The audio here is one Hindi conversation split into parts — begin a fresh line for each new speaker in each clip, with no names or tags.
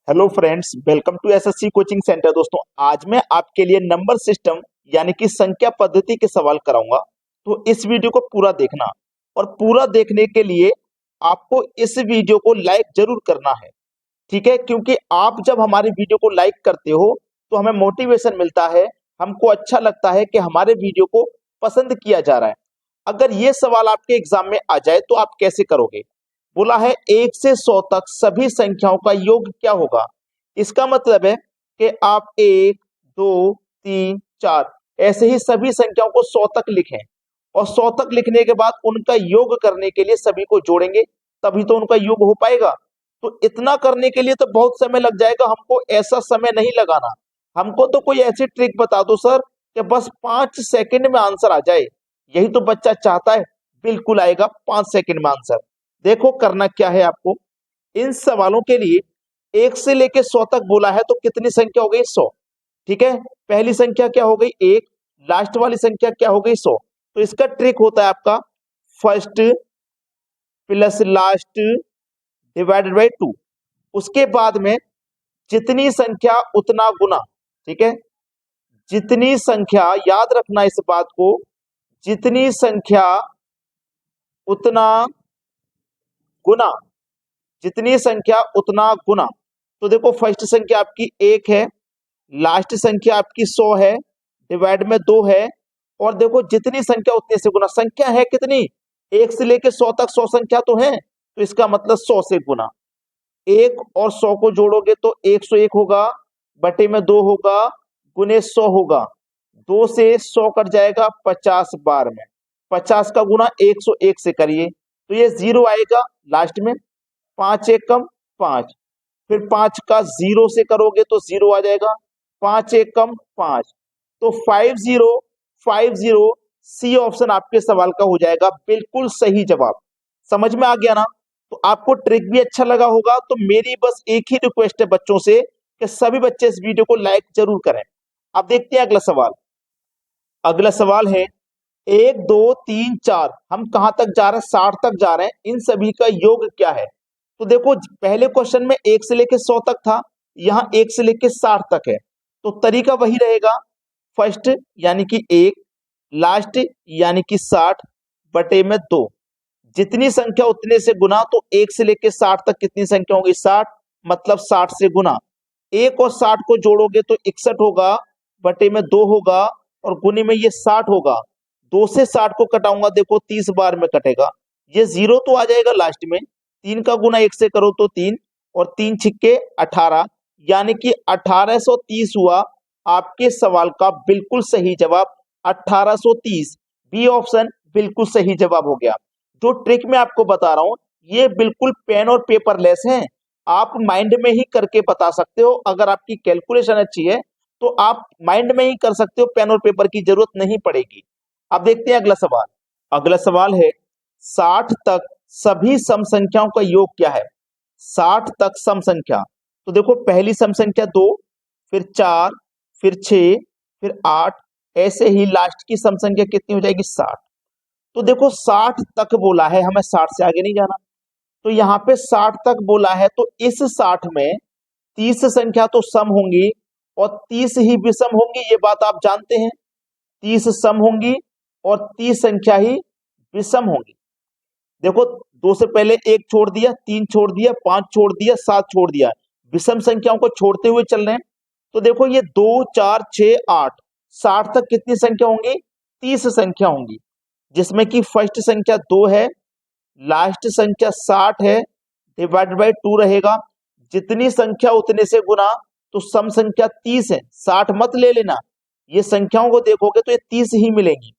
Hello friends, welcome to SSC coaching centre. दोस्तों, आज मैं आपके लिए नंबर सिस्टम यानी कि संख्या पद्धति के सवाल कराऊंगा। तो इस वीडियो को पूरा देखना, और पूरा देखने के लिए आपको इस वीडियो को लाइक जरूर करना है। ठीक है, क्योंकि आप जब हमारी वीडियो को लाइक करते हो तो हमें मोटिवेशन मिलता है, हमको अच्छा लगता है कि हमारे वीडियो को पसंद किया जा रहा है। अगर ये सवाल आपके एग्जाम में आ जाए तो आप कैसे करोगे? बोला है 1 से 100 तक सभी संख्याओं का योग क्या होगा। इसका मतलब है कि आप 1, 2, 3, 4 ऐसे ही सभी संख्याओं को 100 तक लिखें, और 100 तक लिखने के बाद उनका योग करने के लिए सभी को जोड़ेंगे, तभी तो उनका योग हो पाएगा। तो इतना करने के लिए तो बहुत समय लग जाएगा, हमको ऐसा समय नहीं लगाना। हमको तो कोई ऐसी ट्रिक बता दो सर कि बस 5 सेकंड में आंसर आ जाए। यही तो बच्चा चाहता है। बिल्कुल आएगा 5 सेकंड में आंसर। देखो करना क्या है आपको। इन सवालों के लिए 1 से लेके 100 तक बोला है, तो कितनी संख्या हो गई? 100। ठीक है, पहली संख्या क्या हो गई? 1। लास्ट वाली संख्या क्या हो गई? 100। तो इसका ट्रिक होता है आपका first plus last divided by 2। उसके बाद में जितनी संख्या उतना गुना। ठीक है, जितनी संख्या, याद रखना इस बात को, जितनी संख्या उतना गुना, जितनी संख्या उतना गुना। तो देखो फर्स्ट संख्या आपकी 1 है, लास्ट संख्या आपकी 100 है, डिवाइड में 2 है, और देखो जितनी संख्या उतने से गुना। संख्या है कितनी? 1 से लेके 100 तक 100 संख्या तो है, तो इसका मतलब 100 से गुना। 1 और 100 को जोड़ोगे तो 101 होगा, बटे में 2 होगा, गुने 100 होगा। 2 से 100 कट जाएगा 50 बार में। 50 का गुना 101 से करिए तो ये 0 आएगा लास्ट में। 5 एक कम 5, फिर 5 का 0 से करोगे तो 0 आ जाएगा। 5 एक कम 5, तो 5050 सी ऑप्शन आपके सवाल का हो जाएगा बिल्कुल सही जवाब। समझ में आ गया ना? तो आपको ट्रिक भी अच्छा लगा होगा। तो मेरी बस एक ही रिक्वेस्ट है बच्चों से कि सभी बच्चे इस वीडियो को लाइक जरूर करें। अब देखते हैं अगला सवाल। अगला सवाल है 1, 2, 3, 4, हम कहां तक जा रहे हैं? 60 तक जा रहे हैं। इन सभी का योग क्या है? तो देखो पहले क्वेश्चन में 1 से लेके 100 तक था, यहां 1 से लेके 60 तक है। तो तरीका वही रहेगा, फर्स्ट यानी कि 1, लास्ट यानी कि 60, बटे में 2। जितनी संख्या उतने से गुना, तो 1 से लेके 60 तक कितनी संख्या होगी? 60, मतलब 60 से गुना। 1 और 60 को जोड़ोगे तो 61 होगा, बटे में 2 होगा, और गुने में ये 60 होगा। 2 से 60 को कटाऊंगा, देखो 30 बार में कटेगा, ये 0 तो आ जाएगा लास्ट में। 3 का गुना 1 से करो तो 3, और 3 छिक्के 18, यानी कि 1830 हुआ आपके सवाल का बिल्कुल सही जवाब। 1830 बी ऑप्शन बिल्कुल सही जवाब हो गया। जो ट्रिक मैं आपको बता रहा हूं, ये बिल्कुल पेन और पेपर लेस है। आप माइंड में ही करके बता सकते हो। अगर आपकी कैलकुलेशन अच्छी है तो आप माइंड में ही कर सकते हो, पेन और पेपर की जरूरत नहीं पड़ेगी। अब देखते हैं अगला सवाल। अगला सवाल है 60 तक सभी सम संख्याओं का योग क्या है? 60 तक सम संख्या। तो देखो पहली सम संख्या 2, फिर 4, फिर 6, फिर 8, ऐसे ही लास्ट की सम संख्या कितनी हो जाएगी? 60। तो देखो 60 तक बोला है, हमें 60 से आगे नहीं जाना। तो यहाँ पे 60 तक बोला है, तो इस 60 में 30 संख्या तो सम होंगी और 30 ही विषम होंगी, ये बात आप जानते हैं। 30 सम होंगी और 30 संख्या ही विषम होंगी। देखो 2 से पहले 1 छोड़ दिया, 3 छोड़ दिया, 5 छोड़ दिया, 7 छोड़ दिया, विषम संख्याओं को छोड़ते हुए चल रहे हैं। तो देखो ये 2, 4, 6, 8, 60 तक कितनी संख्या होंगी? 30 संख्या होंगी, जिसमें कि फर्स्ट संख्या 2 है, लास्ट संख्या 60 है, डिवाइडेड बाई 2 रहेगा। जितनी संख्या उतने से गुना, तो सम संख्या 30 है, 60 मत ले लेना। ये संख्याओं को देखोगे तो ये 30 ही मिलेंगी।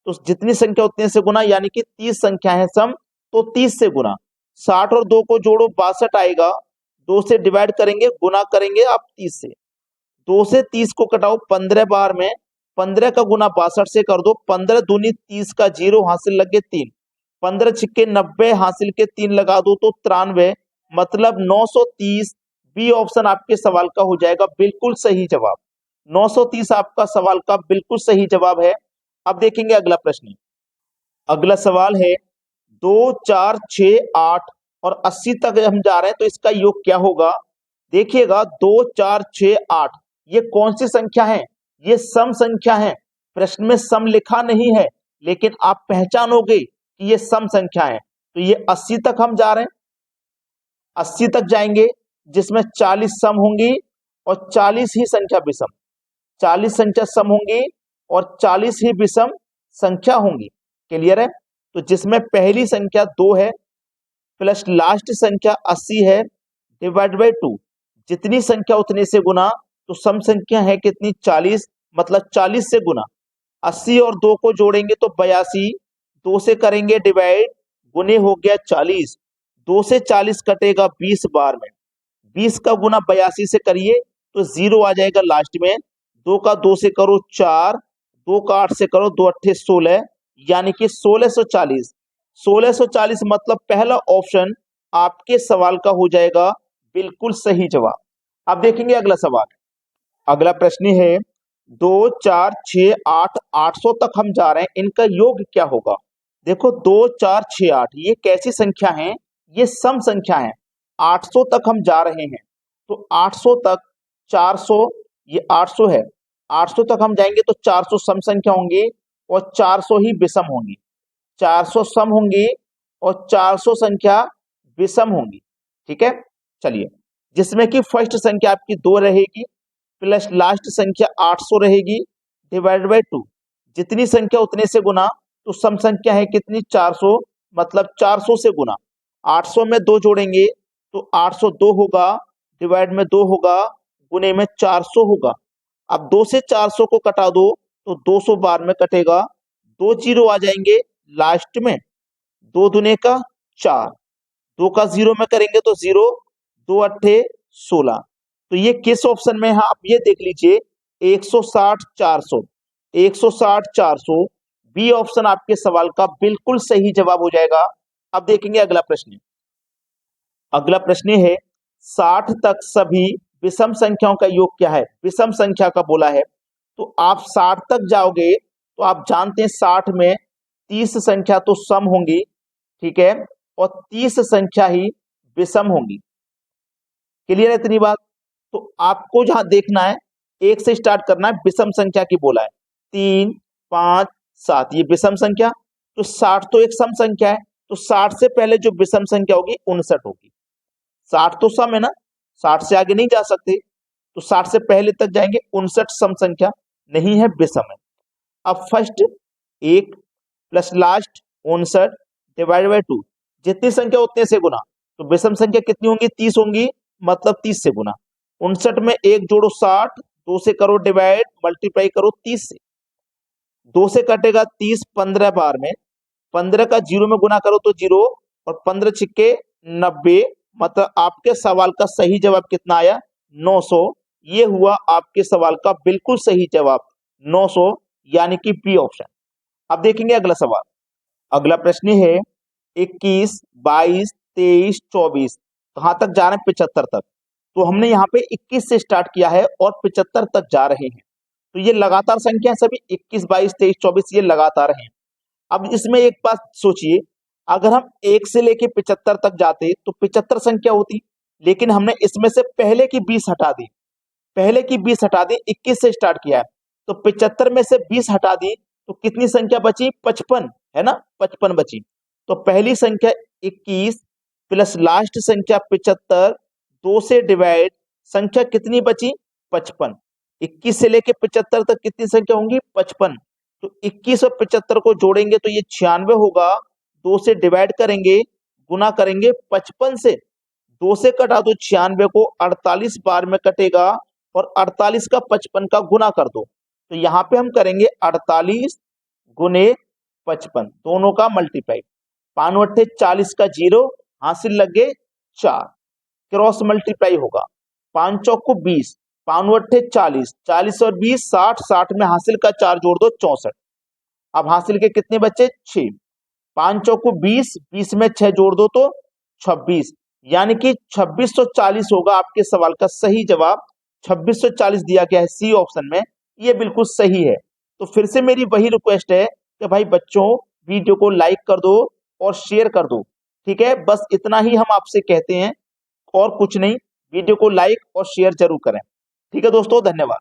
तो जितनी संख्या उतने से गुना, यानी कि 30 संख्या है सम, तो 30 से गुना। 60 और 2 को जोड़ो 62 आएगा, 2 से डिवाइड करेंगे, गुना करेंगे आप 30 से। 2 से 30 को कटाओ 15 बार में, 15 का गुना 62 से कर दो। 15 दूनी 30 का 0 हासिल लगे 3, 15 छिक्के 90 हासिल के 3 लगा दो तो 93, मतलब 930 बी ऑप्शन आपके सवाल का हो जाएगा बिल्कुल सही जवाब। 930 आपका सवाल का बिल्कुल सही जवाब है। अब देखेंगे अगला प्रश्न। अगला सवाल है 2, 4, 6, 8 और 80 तक हम जा रहे हैं, तो इसका योग क्या होगा? देखिएगा 2 4 6 8 ये कौन सी संख्या है? ये सम संख्या है। प्रश्न में सम लिखा नहीं है, लेकिन आप पहचानोगे कि ये सम संख्या है। तो ये 80 तक हम जा रहे हैं, 80 तक जाएंगे, जिसमें 40 सम होंगी और 40 ही संख्या विषम। 40 संख्या सम होंगी और 40 ही विषम संख्या होंगी। क्लियर है? तो जिसमें पहली संख्या 2 है प्लस लास्ट संख्या 80 है डिवाइड बाई 2, जितनी संख्या उतने से गुना, तो सम संख्या है कितनी? 40, मतलब 40 से गुना। 80 और 2 को जोड़ेंगे तो 82, 2 से करेंगे डिवाइड, गुने हो गया 40, 2 से 40 कटेगा 20 बार में, 20 का गुना 82 से करिए तो 0 आ जाएगा लास्ट में। 2 का 2 से करो 4, 2 का 8 से करो 2 अट्ठे 16, यानी कि 1640। 1640 मतलब पहला ऑप्शन आपके सवाल का हो जाएगा बिल्कुल सही जवाब। अब देखेंगे अगला सवाल। अगला प्रश्न है 2 4 6 8 800 तक हम जा रहे हैं, इनका योग क्या होगा? देखो 2 4 6 8 ये कैसी संख्या है? ये सम संख्या है। 800 तक हम जा रहे हैं, तो 800 तक 400, ये 800 है, 800 तक हम जाएंगे तो 400 सम संख्या होंगी और 400 ही विषम होंगी। 400 सम होंगी और 400 संख्या विषम होंगी। ठीक है, चलिए, जिसमें कि फर्स्ट संख्या आपकी 2 रहेगी प्लस लास्ट संख्या 800 रहेगी डिवाइड बाई 2, जितनी संख्या उतने से गुना, तो सम संख्या है कितनी? 400, मतलब 400 से गुना। 800 में 2 जोड़ेंगे तो 802 होगा, डिवाइड में 2 होगा, गुने में 400 होगा। अब 2 से 400 को कटा दो तो 200 बार में कटेगा, 2 जीरो आ जाएंगे लास्ट में, 2 दुने का 4, 2 का 0 में करेंगे तो 0, 2 अट्ठे 16। तो ये किस ऑप्शन में है आप ये देख लीजिए, 160 400, 160 400 बी ऑप्शन आपके सवाल का बिल्कुल सही जवाब हो जाएगा। अब देखेंगे अगला प्रश्न। अगला प्रश्न है 60 तक सभी विषम संख्याओं का योग क्या है? विषम संख्या का बोला है, तो आप 60 तक जाओगे तो आप जानते हैं 60 में 30 संख्या तो सम होंगी, ठीक है, और 30 संख्या ही विषम होंगी। क्लियर है इतनी बात? तो आपको जहां देखना है, 1 से स्टार्ट करना है, विषम संख्या की बोला है, 3 5 7 ये विषम संख्या, तो 60 तो एक सम संख्या है, तो 60 से पहले जो विषम संख्या होगी 59 होगी। 60 तो सम है ना, 60 से आगे नहीं जा सकते, तो 60 से पहले तक जाएंगे, 59 सम संख्या नहीं है, विषम है। अब first 1 plus last 59 divide by 2, जितनी संख्या उतने से गुना, तो विषम संख्या कितनी होंगी? 30 होंगी, मतलब 30 से गुना। 59 में 1 जोड़ो 60, 2 से करो डिवाइड, मल्टीप्लाई करो 30 से, 2 से कटेगा 30 15 बार में, 15 का 0 में गुना करो तो 0, और 15 छिक्के 90, मतलब आपके सवाल का सही जवाब कितना आया? 900। ये हुआ आपके सवाल का बिल्कुल सही जवाब 900, यानी कि बी ऑप्शन। अब देखेंगे अगला सवाल। अगला प्रश्न है 21 22 23 24, कहां तक जा रहे हैं? 75 तक। तो हमने यहाँ पे 21 से स्टार्ट किया है और 75 तक जा रहे हैं, तो ये लगातार संख्या सभी 21 22 23 24 ये लगातार हैं। अब इसमें एक बात सोचिए, अगर हम 1 से लेके 75 तक जाते तो 75 संख्या होती, लेकिन हमने इसमें से पहले की 20 हटा दी, पहले की 20 हटा दी, 21 से स्टार्ट किया है, तो 75 में से 20 हटा दी तो कितनी संख्या बची? 55, है ना, 55 बची। तो पहली संख्या 21 प्लस लास्ट संख्या 75, 2 से डिवाइड, संख्या कितनी बची? 55। 21 से लेके 75 तक कितनी संख्या होंगी? 55। तो 21 और 75 को जोड़ेंगे तो ये 96 होगा, 2 से डिवाइड करेंगे, गुना करेंगे 55 से, 2 से कटा दो 96 को, 48 बार में कटेगा, और 48 का 55 का गुना कर दो, तो यहाँ पे हम करेंगे 48 गुने 55, दोनों का मल्टीप्लाई, 5 अट्ठे 40 का 0, हासिल लग गए 4, क्रॉस मल्टीप्लाई होगा, 5 चौक को 20, 5 अट्ठे 40, 40 और 20 60, 60 में हासिल का 4 जोड़ दो 64। अब हासिल के कितने बच्चे? 6, 5 चौक को 20, 20 में 6 जोड़ दो तो 26, यानी कि 2640 होगा आपके सवाल का सही जवाब। 2640 दिया गया है सी ऑप्शन में, ये बिल्कुल सही है। तो फिर से मेरी वही रिक्वेस्ट है कि भाई बच्चों, वीडियो को लाइक कर दो और शेयर कर दो, ठीक है, बस इतना ही हम आपसे कहते हैं और कुछ नहीं। वीडियो को लाइक और शेयर जरूर करें। ठीक है दोस्तों, धन्यवाद।